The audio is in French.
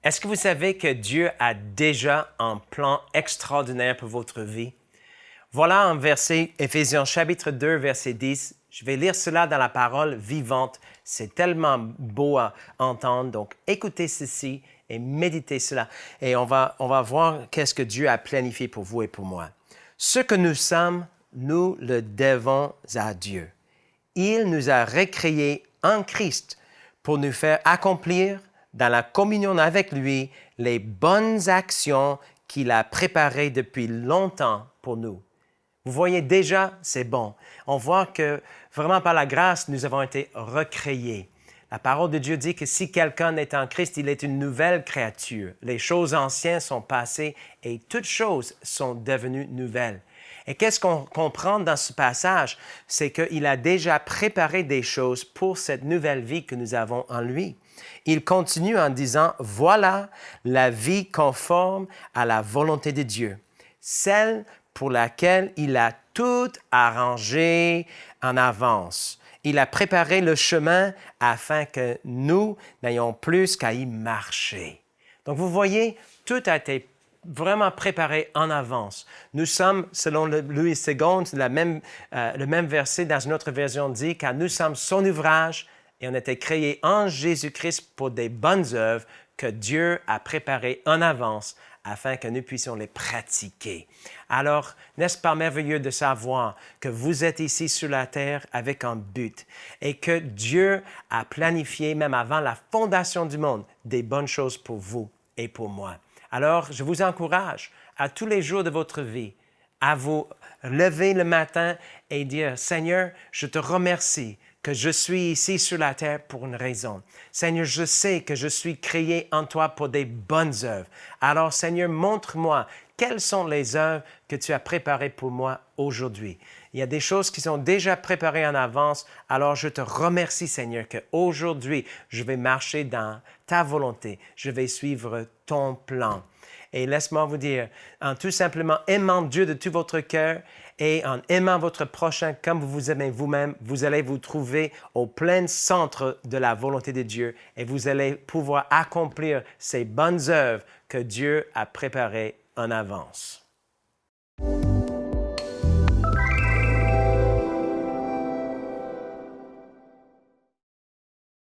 Est-ce que vous savez que Dieu a déjà un plan extraordinaire pour votre vie? Voilà un verset, Éphésiens chapitre 2, verset 10. Je vais lire cela dans la parole vivante. C'est tellement beau à entendre. Donc, écoutez ceci et méditez cela. Et on va voir qu'est-ce que Dieu a planifié pour vous et pour moi. Ce que nous sommes, nous le devons à Dieu. Il nous a recréés en Christ pour nous faire accomplir dans la communion avec lui les bonnes actions qu'il a préparées depuis longtemps pour nous. Vous voyez déjà, c'est bon. On voit que vraiment par la grâce, nous avons été recréés. La parole de Dieu dit que si quelqu'un est en Christ, il est une nouvelle créature. Les choses anciennes sont passées et toutes choses sont devenues nouvelles. Et qu'est-ce qu'on comprend dans ce passage? C'est qu'il a déjà préparé des choses pour cette nouvelle vie que nous avons en lui. Il continue en disant, voilà la vie conforme à la volonté de Dieu, celle pour laquelle il a tout arrangé en avance. Il a préparé le chemin afin que nous n'ayons plus qu'à y marcher. Donc vous voyez, tout a été vraiment préparé en avance. Nous sommes, selon Louis II, le même verset dans une autre version dit, car nous sommes son ouvrage et on a été créés en Jésus-Christ pour des bonnes œuvres que Dieu a préparées en avance afin que nous puissions les pratiquer. Alors, n'est-ce pas merveilleux de savoir que vous êtes ici sur la terre avec un but et que Dieu a planifié, même avant la fondation du monde, des bonnes choses pour vous et pour moi. Alors, je vous encourage à tous les jours de votre vie à vous lever le matin et dire, Seigneur, je te remercie que je suis ici sur la terre pour une raison. Seigneur, je sais que je suis créé en toi pour des bonnes œuvres. Alors, Seigneur, montre-moi quelles sont les œuvres que tu as préparées pour moi aujourd'hui. Il y a des choses qui sont déjà préparées en avance. Alors, je te remercie, Seigneur, qu'aujourd'hui, je vais marcher dans ta volonté. Je vais suivre ton plan. Et laisse-moi vous dire, en tout simplement aimant Dieu de tout votre cœur et en aimant votre prochain comme vous vous aimez vous-même, vous allez vous trouver au plein centre de la volonté de Dieu et vous allez pouvoir accomplir ces bonnes œuvres que Dieu a préparées en avance.